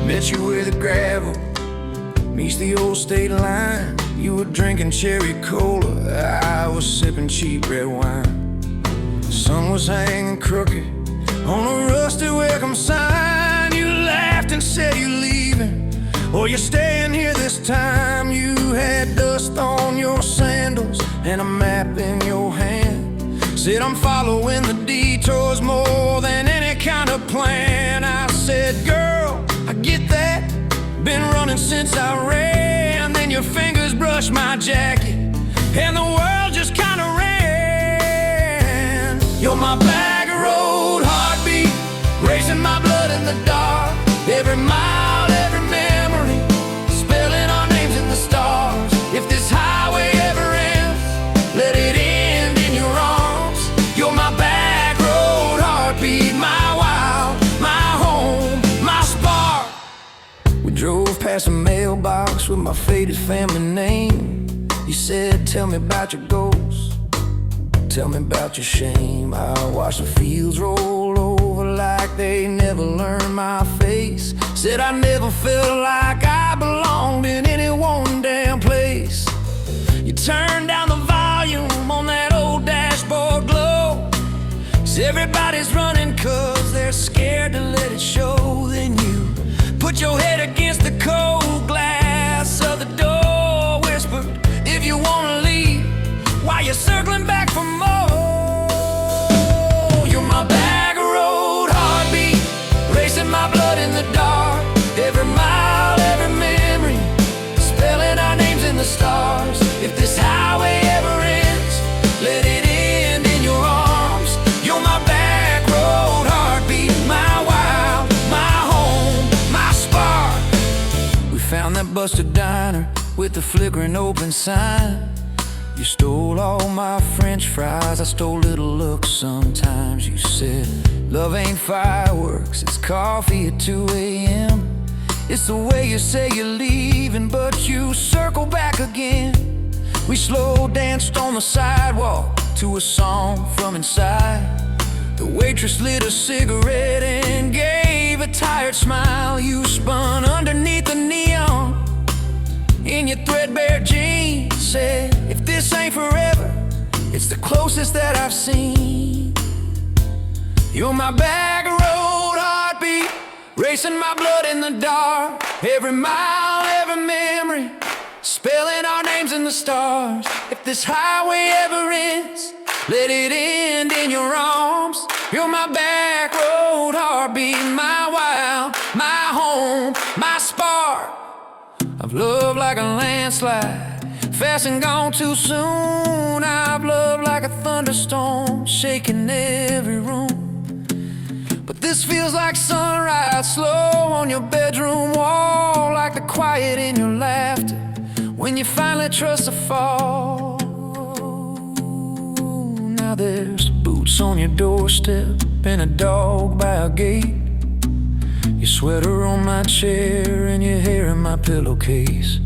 C: Met you where the gravel meets the old state line. You were drinking cherry cola, I was sipping cheap red wine. The sun was hanging crooked on a rusty welcome sign. You laughed and said you're leaving, or you're staying here this time. You had dust on your sandals and a map in your hand. Said I'm following the detours more than any kind of plan. I said, girl, I get that, been running since I ran. Then your fingers brushed my jacket and the world just kinda ran. You're my back road heartbeat, racing my blood in the dark. Every mile, every memory, spelling our names in the stars. If this highway ever ends, let it end in your arms. You're my back road heartbeat, my wild, my home, my spark. We drove past a mailbox with my faded family name. You said, tell me about your goals, tell me about your shame. I watched the fields roll over like they never learned my face. Said I never felt like I belonged in any one damn place. You turned down the volume on that old dashboard glow, 'cause everybody's running 'cause they're scared to let it show. Then you put your head against the cold glass of the door, whispered, if you wanna leave, while you're circling back for more. You're my back road heartbeat, racing my blood in the dark. Every mile, every memory, spelling our names in the stars. If this highway ever ends, let it end in your arms. You're my back road heartbeat, my wild, my home, my spark. We found that busted diner with the flickering open sign. You stole all my French fries, I stole little looks sometimes. You said, love ain't fireworks, it's coffee at 2 a.m. It's the way you say you're leaving, but you circle back again. We slow danced on the sidewalk to a song from inside. The waitress lit a cigarette and gave a tired smile. You spun underneath the neon in your threadbare jeans. Said, if this ain't forever, it's the closest that I've seen. You're my back road heartbeat, racing my blood in the dark. Every mile, every memory, spelling our names in the stars. If this highway ever ends, let it end in your arms. You're my back road heartbeat, my wild, my home, my spark. I've loved like a landslide, fast and gone too soon. I've loved like a thunderstorm, shaking every room. But this feels like sunrise, slow on your bedroom wall, like the quiet in your laughter when you finally trust a fall. Now there's boots on your doorstep and a dog by a gate, your sweater on my chair and your hair in my pillowcase.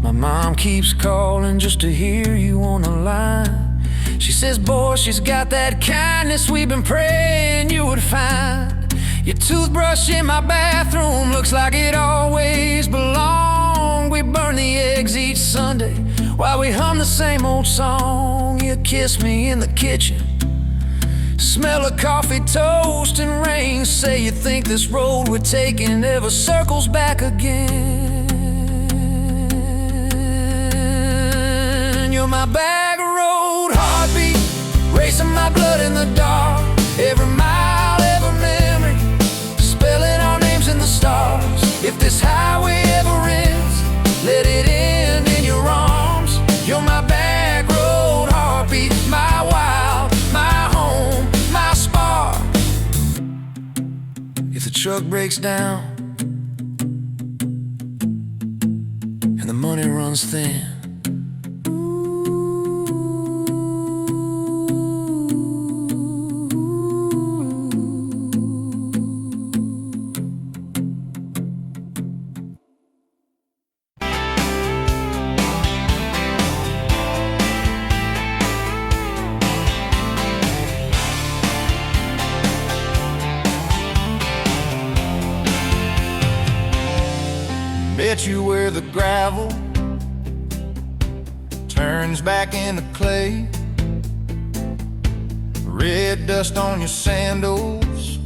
C: My mom keeps calling just to hear you on the line. She says, boy, she's got that kindness we've been praying you would find. Your toothbrush in my bathroom looks like it always belonged. We burn the eggs each Sunday while we hum the same old song. You kiss me in the kitchen, smell of coffee, toast, and rain. Say you think this road we're taking ever circles back again. You're my back road heartbeat, racing my blood in the dark. Every mile, every memory, spelling our names in the stars. If this highway ever ends, let it end in your arms. You're my back road heartbeat, my wild, my home, my spark. If the truck breaks down and the money runs thin, bet you where the gravel turns back into clay, red dust on your sandals,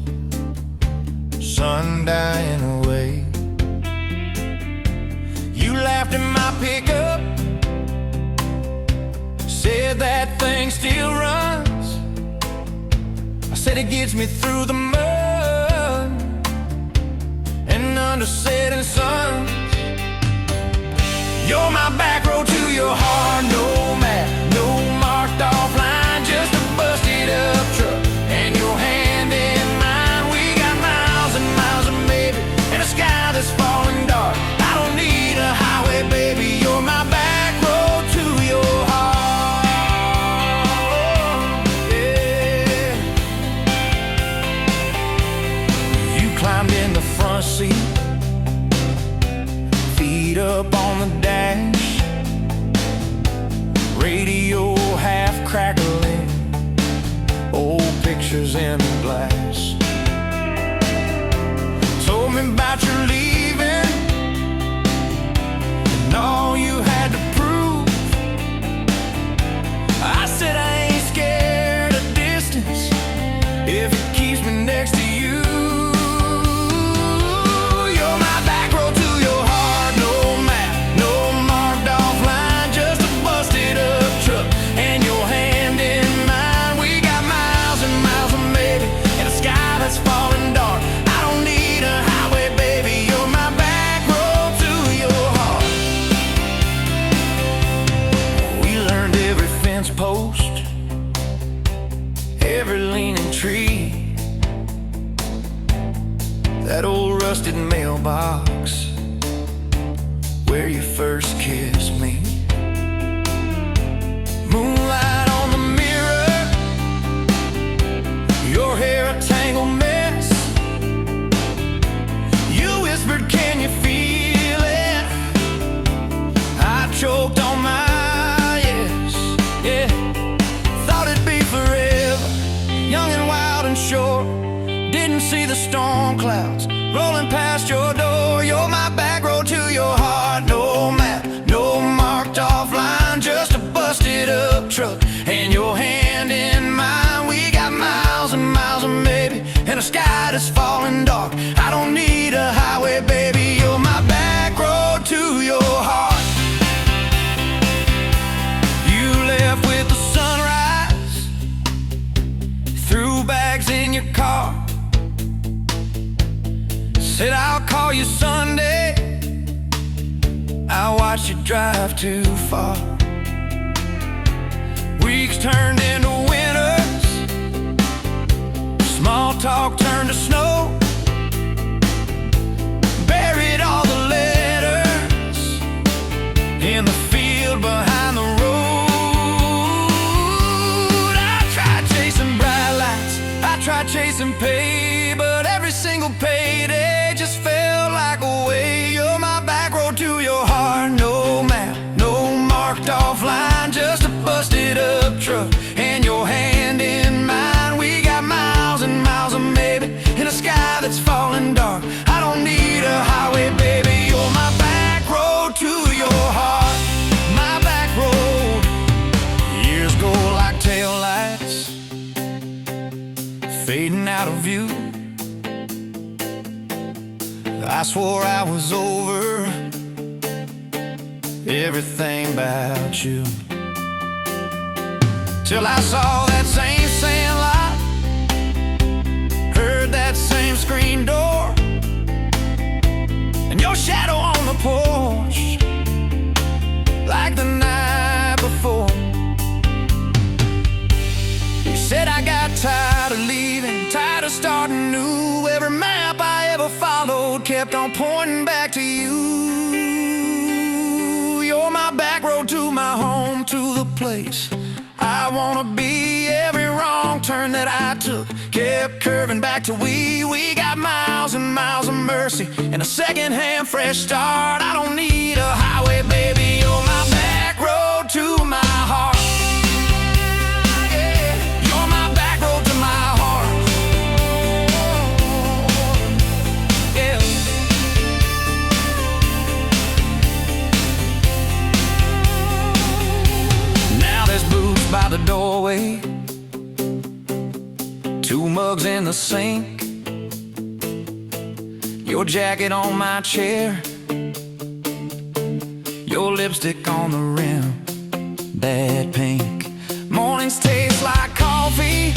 C: sun dying away. You laughed at my pickup, said that thing still runs. I said it gets me through the mud and under setting suns. You're my back road to your heart, no map, no marked off line, just a busted up truck and your hand in mine. We got miles and miles of maybe and a sky that's falling dark. I don't need a highway, baby, you're my back road to your heart, yeah. You climbed in the front seat, feet up on the dash,
A: crackling, old pictures in glass. Told me about your leaving and all you had to prove. I said I ain't scared of distance if it keeps me next to you. You're my back road to your heart, no map, no marked off line, just a busted up truck and your hand in mine. We got miles and miles of maybe in a sky that's falling dark. I don't need a highway, baby, you're my back road to your heart. We learned every fence post, every leaning tree, that old rusted mailbox where you first kissed me. Moonlight on the mirror, your hair a tangled mess. You whispered, can you feel it? I choked on my yes, yeah. Thought it'd be forever, young and wild and short. Didn't see the storm clouds rolling past your door. You're my back road to your heart, no map, no marked off line, just a busted up truck and your hand in mine. We got miles and miles of maybe in a sky that's falling dark. I don't need a highway, baby, you're my back road to your heart. You left with the sunrise, threw bags in your car, said I'll call you Sunday. I watched you drive too far. Weeks turned into winters, small talk turned to snow. Buried all the letters in the field behind the road. I tried chasing bright lights, I tried chasing pay, but every single payday just felt like a way. You're my back road to your heart, no map, no marked off line, just a busted up truck and your hand in mine. We got miles and miles of maybe in a sky that's falling dark. I don't need a highway, baby, you're my back road to your heart. My back road. Years go like taillights, fading out of view. I swore I was over everything about you, till I saw that same sand lot, heard that same screen door, and your shadow on the porch like the night before. You said I got tired of leaving, tired of starting new. Every map I ever followed kept on pointing back to you. You're my back road to my home, to the place I wanna be. Every wrong turn that I took kept curving back to we got miles and miles of mercy and a second-hand fresh start. I don't need a highway, baby, you're my back road to my heart. Yeah, you're my back road to my heart. Yeah. Now there's boots by the doorway, 2 mugs in the sink, your jacket on my chair, your lipstick on the rim, bad pink. Mornings taste like coffee,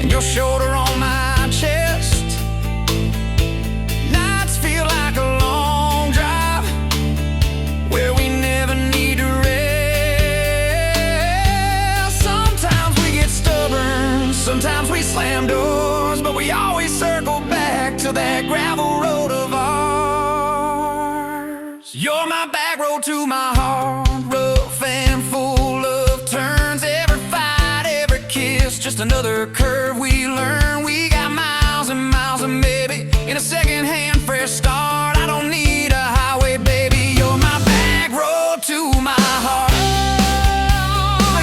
A: and your shoulder on my chest. Nights feel like a long drive where we never need to rest. Sometimes we get stubborn, sometimes we slam doors, but we always circle back to that gravel road of ours. You're my back road to my heart, rough and full of turns. Every fight, every kiss, just another curve we learn. We got miles and miles of maybe in a second-hand fresh start. I don't need a highway, baby, you're my back road to my heart. Oh,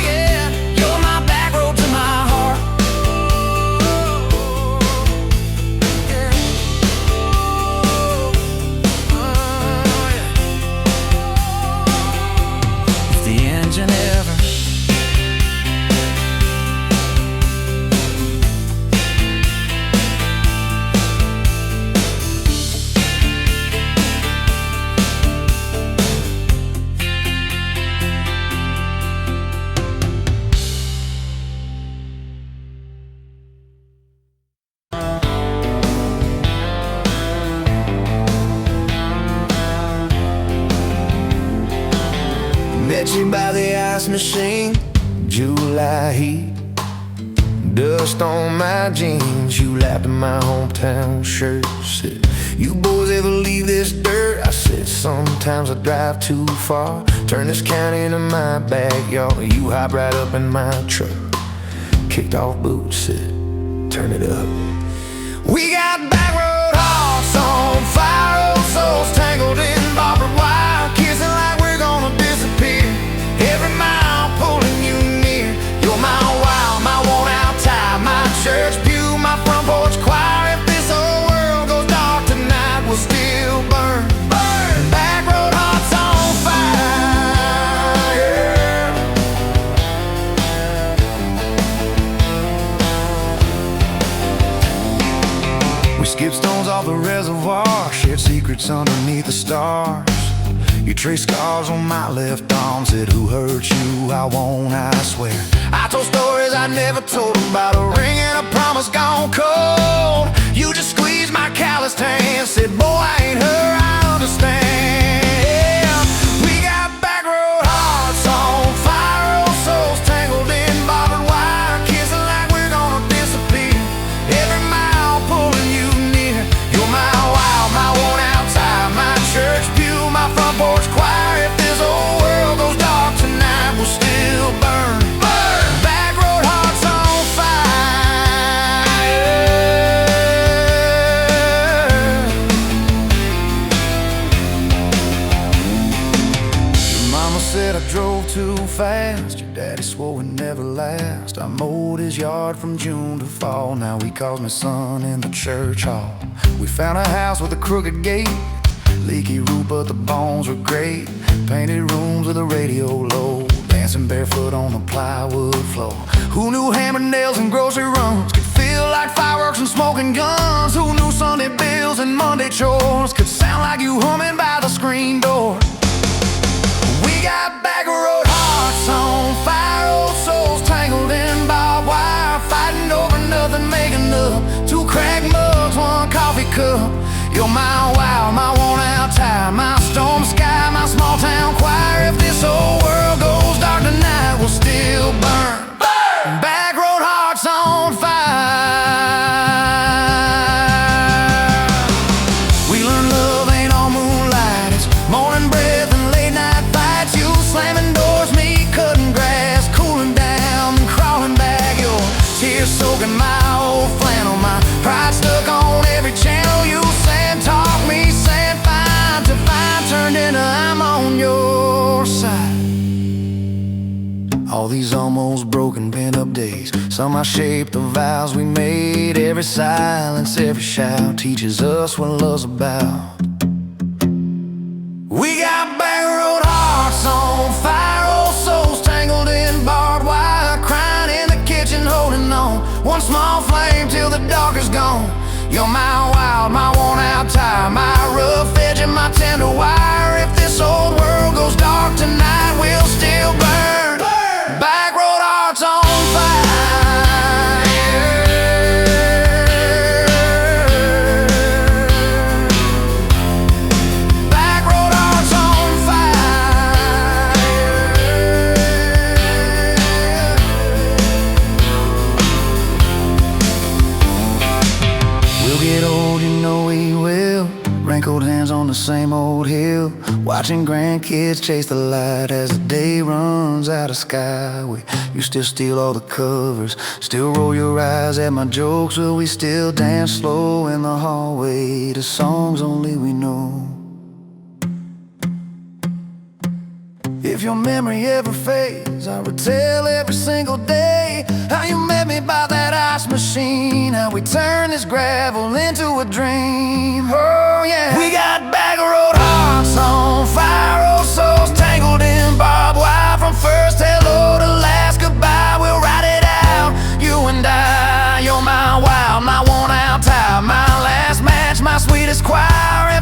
C: the ice machine. July heat, dust on my jeans. You laughed at my hometown shirt. Said, you boys ever leave this dirt? I said, sometimes I drive too far. Turn this county into my backyard. You hop right up in my truck. Kicked off boots, said, turn it up. We got back road hearts on fire, old souls tangled in barbed wire, kissing like we're gonna disappear. Every mile pulling you near. You're my wild, my worn out tie, my church pew, my front porch choir. If this whole world goes dark tonight, we'll still burn. Burn. Back road hearts on fire. We skipped stones off the reservoir, shared secrets underneath the stars. You traced scars on my left arm, said who hurt you, I won't, I swear. I told stories I never told about a ring and a promise gone cold. You just squeezed my calloused hand, said boy I ain't her, I understand. We got back road hearts on fire, old souls tangled in barbed wire, kissing like we're gonna disappear. Every mile pulling you near. You're my wild, my worn out tie, my church pew, my front porch choir. If this whole world goes dark tonight, we'll still burn. Burn. Back road hearts on fire. Your mama said I drove too fast. Your daddy swore we'd never last. I mowed his yard from June to fall. Now he calls me son in the church hall. We found a house with a crooked gate, leaky roof but the bones were great. Painted rooms with a radio low, dancing barefoot on the plywood floor. Who knew hammered nails and grocery runs could feel like fireworks and smoking guns? Who knew Sunday bills and Monday chores could sound like you humming by the screen door? We got back road hearts on fire, old souls tangled in barbed wire, fighting over nothing, making up two cracked mugs, one coffee cup. You're my wild, my worn out tie, my storm sky, my small town choir. If this whole world goes dark tonight, we'll still burn. Burn. Back road hearts on fire. We learned love ain't all moonlight, it's morning breath and late night fights. You slamming doors, me cutting grass, cooling down and crawling back. Your tears soaking my old flannel, my pride stuck on every channel. You talk me, saying fine to fine, turned into I'm on your side. All these almost broken bent up days, somehow shaped the vows we made. Every silence, every shout teaches us what love's about. We got back road hearts on fire, old souls tangled in barbed wire, crying in the kitchen, holding on one small flame till the dark is gone. You're my wild, my worn out tie, my rough edge and my tender wire. If this old world goes dark tonight, we'll still burn. Burn. Back road hearts on fire. Back road hearts on fire. We'll get old, you know we will. Wrinkled hands on the same old hill, watching grandkids chase the light as the day runs out of sky. You still steal all the covers, still roll your eyes at my jokes. Will we still dance slow in the hallway to songs only we know? If your memory ever fades, I retell every single day how you met me by that ice machine, how we turned this gravel into a dream. Oh yeah. We got back road hearts on fire, old souls tangled in barbed wire. From first hello to last goodbye, we'll ride it out, you and I. You're my wild, my worn out tie, my last match, my sweetest choir.